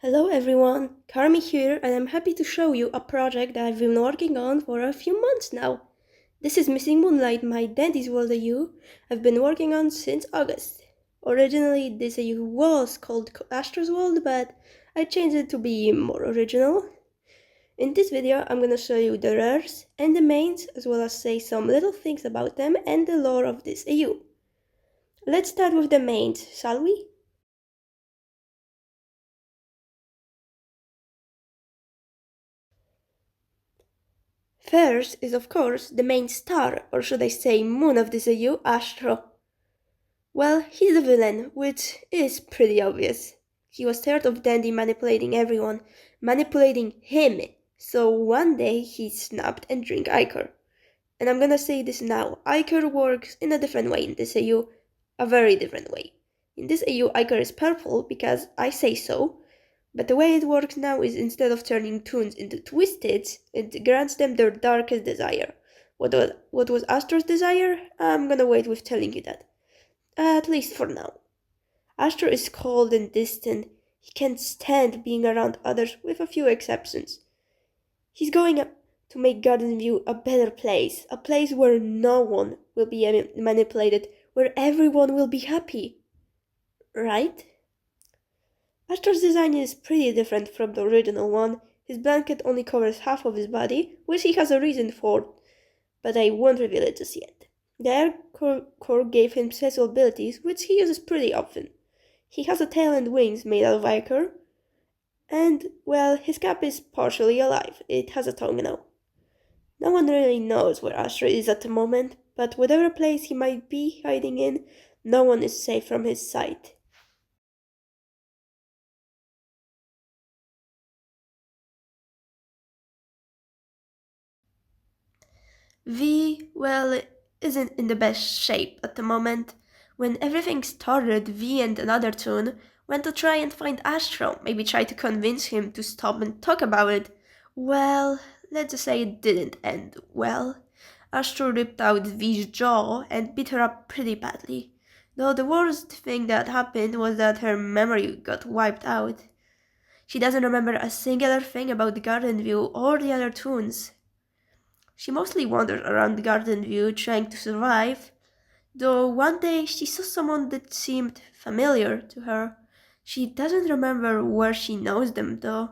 Hello everyone, Karmi here, and I'm happy to show you a project that I've been working on for a few months now. This is Missing Moonlight, my Dandy's World AU I've been working on since August. Originally, this AU was called Astro's World, but I changed it to be more original. In this video, I'm gonna show you the rares and the mains, as well as say some little things about them and the lore of this AU. Let's start with the mains, shall we? First is of course the main star, or should I say moon of this AU, Astro. Well, he's the villain, which is pretty obvious. He was tired of Dandy manipulating everyone, manipulating him, so one day he snapped and drank Ichor. And I'm gonna say this now, Ichor works in a different way in this AU, a very different way. In this AU, Ichor is purple because I say so, but the way it works now is instead of turning toons into twisted, it grants them their darkest desire. What was Astro's desire? I'm gonna wait with telling you that. At least for now. Astro is cold and distant. He can't stand being around others with a few exceptions. He's going to make Garden View a better place, a place where no one will be manipulated, where everyone will be happy. Right? Astro's design is pretty different from the original one. His blanket only covers half of his body, which he has a reason for, but I won't reveal it just yet. The air core gave him special abilities, which he uses pretty often. He has a tail and wings made out of ichor, and, well, his cap is partially alive. It has a tongue now. No one really knows where Astro is at the moment, but whatever place he might be hiding in, no one is safe from his sight. V, well, isn't in the best shape at the moment. When everything started, V and another toon went to try and find Astro, maybe try to convince him to stop and talk about it. Well, let's just say it didn't end well. Astro ripped out V's jaw and beat her up pretty badly. Though the worst thing that happened was that her memory got wiped out. She doesn't remember a singular thing about the Garden View or the other toons. She mostly wandered around the Garden View trying to survive, though one day she saw someone that seemed familiar to her. She doesn't remember where she knows them though.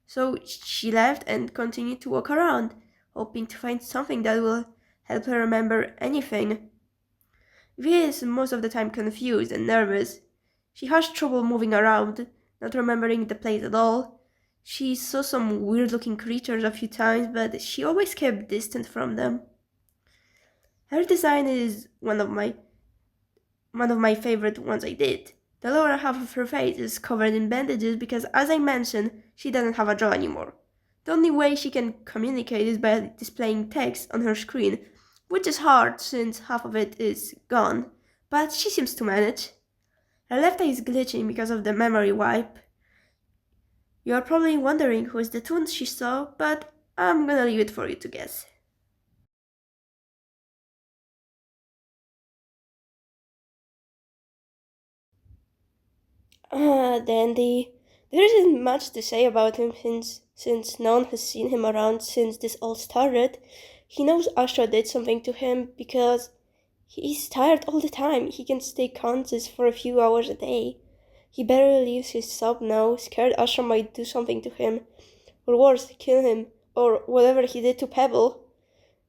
So she left and continued to walk around, hoping to find something that will help her remember anything. Vi is most of the time confused and nervous. She has trouble moving around, not remembering the place at all. She saw some weird-looking creatures a few times, but she always kept distant from them. Her design is one of my favorite ones I did. The lower half of her face is covered in bandages because, as I mentioned, she doesn't have a jaw anymore. The only way she can communicate is by displaying text on her screen, which is hard since half of it is gone, but she seems to manage. Her left eye is glitching because of the memory wipe. You are probably wondering who is the toon she saw, but I'm gonna leave it for you to guess. Dandy. There isn't much to say about him since no one has seen him around since this all started. He knows Astra did something to him because he's tired all the time. He can stay conscious for a few hours a day. He barely leaves his sub now, scared Astra might do something to him, or worse, kill him, or whatever he did to Pebble.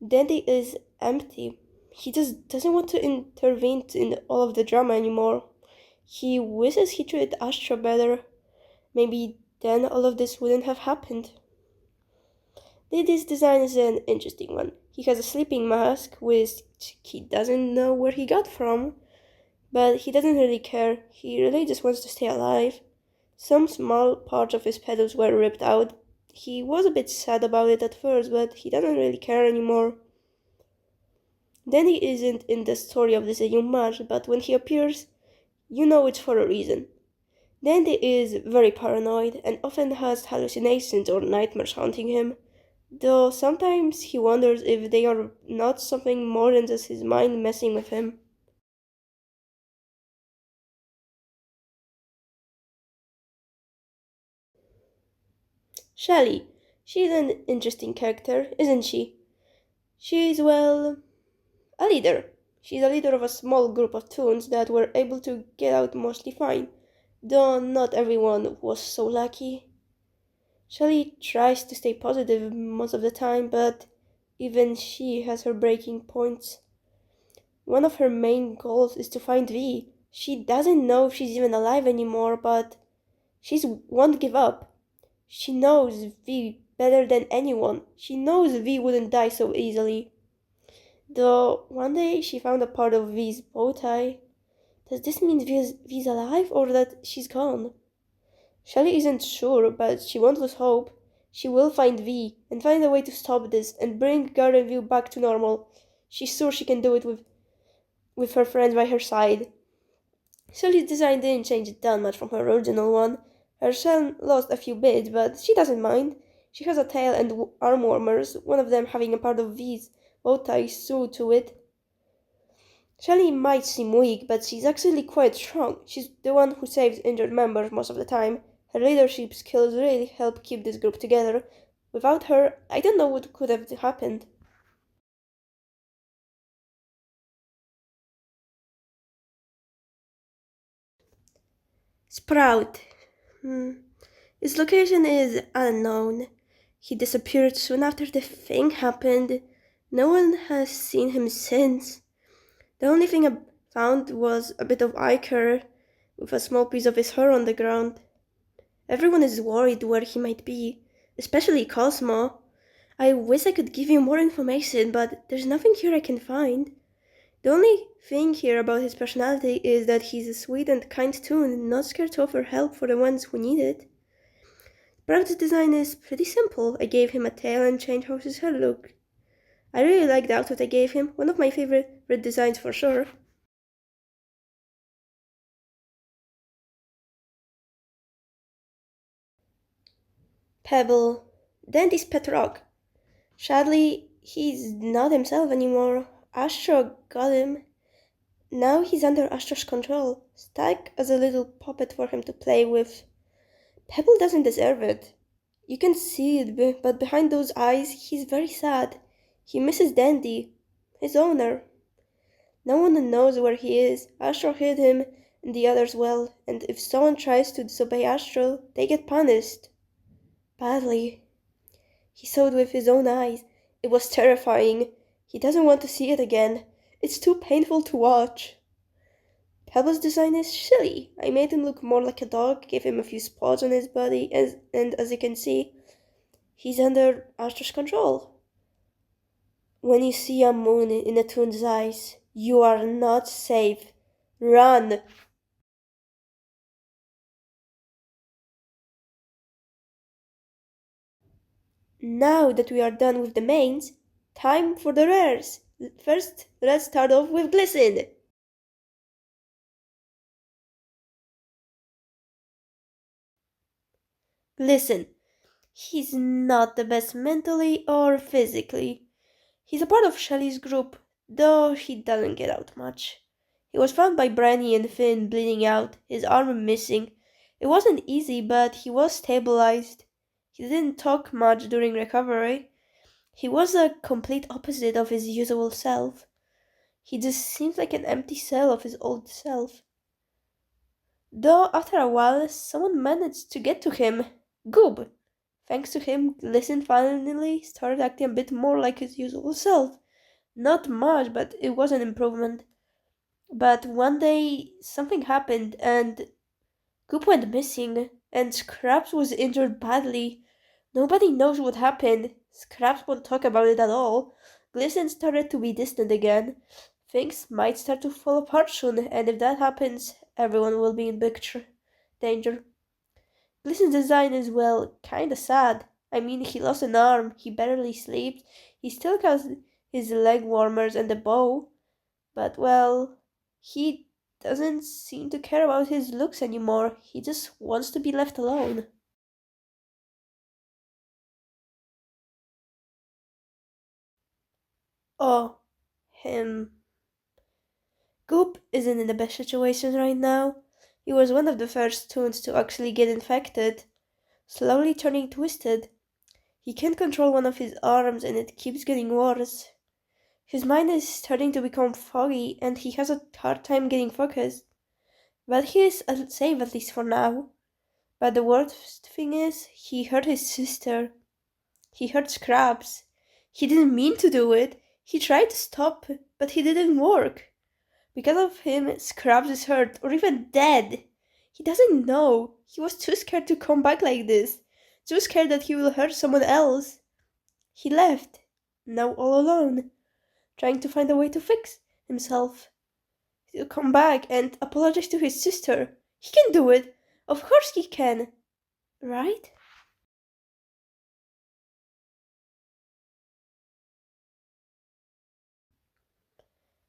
Dandy is empty. He just doesn't want to intervene in all of the drama anymore. He wishes he treated Astra better. Maybe then all of this wouldn't have happened. Didi's design is an interesting one. He has a sleeping mask, which he doesn't know where he got from, but he doesn't really care. He really just wants to stay alive. Some small parts of his petals were ripped out. He was a bit sad about it at first, but he doesn't really care anymore. Danny isn't in the story of this AU much, but when he appears, you know it's for a reason. Dandy is very paranoid and often has hallucinations or nightmares haunting him, though sometimes he wonders if they are not something more than just his mind messing with him. Shelly. She's an interesting character, isn't she? She's, well, a leader. She's a leader of a small group of toons that were able to get out mostly fine, though not everyone was so lucky. Shelly tries to stay positive most of the time, but even she has her breaking points. One of her main goals is to find V. She doesn't know if she's even alive anymore, but she won't give up. She knows V better than anyone. She knows V wouldn't die so easily. Though one day she found a part of V's bow tie. Does this mean V's alive or that she's gone? Shelly isn't sure, but she won't lose hope. She will find V and find a way to stop this and bring Garden View back to normal. She's sure she can do it with her friends by her side. Shelly's design didn't change that much from her original one. Her shell lost a few bits, but she doesn't mind. She has a tail and arm warmers, one of them having a part of V's bow tie sewed to it. Shelly might seem weak, but she's actually quite strong. She's the one who saves injured members most of the time. Her leadership skills really help keep this group together. Without her, I don't know what could have happened. Sprout. His location is unknown. He disappeared soon after the thing happened. No one has seen him since. The only thing I found was a bit of ichor with a small piece of his hair on the ground. Everyone is worried where he might be, especially Cosmo. I wish I could give you more information, but there's nothing here I can find. The only thing here about his personality is that he's a sweet and kind toon, not scared to offer help for the ones who need it. Sprout's design is pretty simple. I gave him a tail and changed how his hair looked. I really like the outfit I gave him, one of my favorite designs for sure. Pebble, Dandy's pet rock. Sadly, he's not himself anymore. Astro got him. Now he's under Astro's control, stuck as a little puppet for him to play with. Pebble doesn't deserve it. You can see it, but behind those eyes, he's very sad. He misses Dandy, his owner. No one knows where he is. Astro hid him, and the others well, and if someone tries to disobey Astro, they get punished. Badly. He saw it with his own eyes. It was terrifying. He doesn't want to see it again. It's too painful to watch. Pebble's design is silly. I made him look more like a dog, gave him a few spots on his body, and as you can see, he's under Astro's control. When you see a moon in a toon's eyes, you are not safe. Run! Now that we are done with the mains, time for the rares. First, let's start off with Glisten. Glisten. He's not the best mentally or physically. He's a part of Shelly's group, though he doesn't get out much. He was found by Branny and Finn bleeding out, his arm missing. It wasn't easy, but he was stabilized. He didn't talk much during recovery. He was a complete opposite of his usual self. He just seems like an empty shell of his old self. Though after a while, someone managed to get to him. Goob. Thanks to him, Glisten finally started acting a bit more like his usual self. Not much, but it was an improvement. But one day, something happened and Goop went missing, and Scraps was injured badly. Nobody knows what happened. Scraps won't talk about it at all. Glisten started to be distant again. Things might start to fall apart soon, and if that happens, everyone will be in big danger. Glisten's design is, well, kinda sad. I mean, he lost an arm, he barely sleeps, he still has his leg warmers and a bow, but, well, he doesn't seem to care about his looks anymore. He just wants to be left alone. Oh, him. Goop isn't in the best situation right now. He was one of the first toons to actually get infected. slowly turning twisted. He can't control one of his arms and it keeps getting worse. His mind is starting to become foggy and he has a hard time getting focused. But he is safe at least for now. But the worst thing is, he hurt his sister. He hurt Scraps. He didn't mean to do it. He tried to stop, but he didn't work. Because of him, Scraps is hurt, or even dead. He doesn't know. He was too scared to come back like this. Too scared that he will hurt someone else. He left, now all alone, trying to find a way to fix himself. He'll come back and apologize to his sister. He can do it. Of course he can. Right?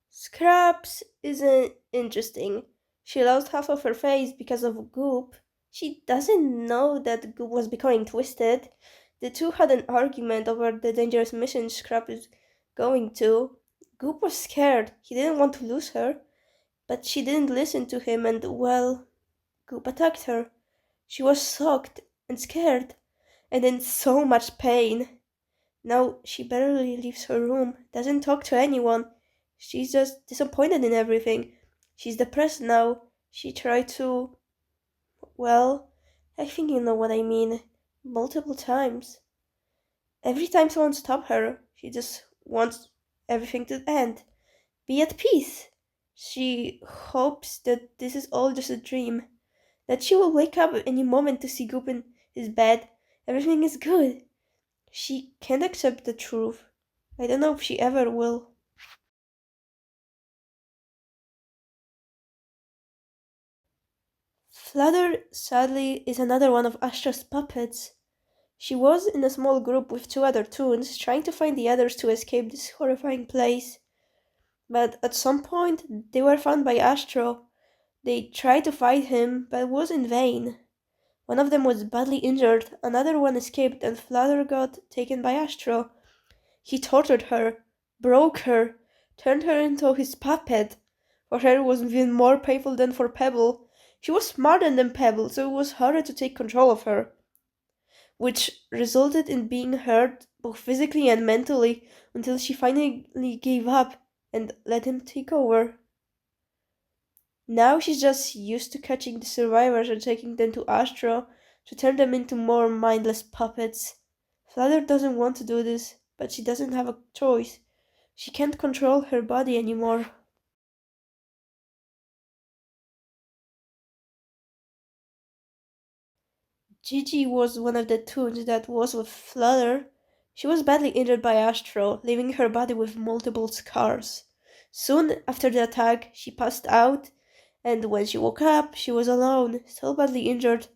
Scraps isn't interesting. She lost half of her face because of Goob. She doesn't know that Goob was becoming twisted. The two had an argument over the dangerous mission Scrap is going to. Goob was scared. He didn't want to lose her. But she didn't listen to him and, well, Goob attacked her. She was shocked and scared and in so much pain. Now she barely leaves her room, doesn't talk to anyone. She's just disappointed in everything. She's depressed now. She tried to, well, I think you know what I mean, multiple times. Every time someone stops her, she just wants everything to end. Be at peace. She hopes that this is all just a dream. That she will wake up any moment to see Goop in his bed. Everything is good. She can't accept the truth. I don't know if she ever will. Flutter, sadly, is another one of Astro's puppets. She was in a small group with two other toons, trying to find the others to escape this horrifying place. But at some point, they were found by Astro. They tried to fight him, but it was in vain. One of them was badly injured, another one escaped, and Flutter got taken by Astro. He tortured her, broke her, turned her into his puppet. For her it was even more painful than for Pebble. She was smarter than Pebble, so it was harder to take control of her, which resulted in being hurt both physically and mentally until she finally gave up and let him take over. Now she's just used to catching the survivors and taking them to Astro to turn them into more mindless puppets. Flutter doesn't want to do this, but she doesn't have a choice. She can't control her body anymore. Gigi was one of the toons that was with Flutter. She was badly injured by Astro, leaving her body with multiple scars. Soon after the attack, she passed out, and when she woke up, she was alone, still badly injured.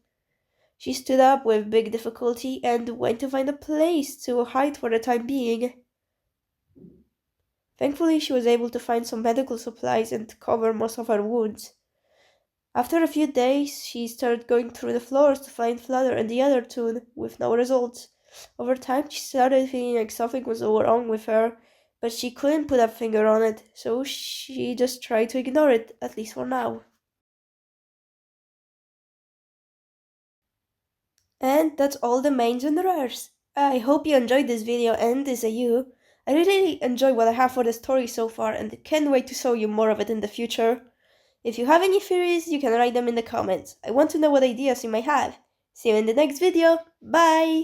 She stood up with big difficulty and went to find a place to hide for the time being. Thankfully, she was able to find some medical supplies and cover most of her wounds. After a few days, she started going through the floors to find Flutter and the other toon, with no results. Over time, she started feeling like something was wrong with her, but she couldn't put a finger on it, so she just tried to ignore it, at least for now. And that's all the mains and rares. I hope you enjoyed this video and this you. I really enjoy what I have for the story so far and can't wait to show you more of it in the future. If you have any theories, you can write them in the comments. I want to know what ideas you might have. See you in the next video. Bye!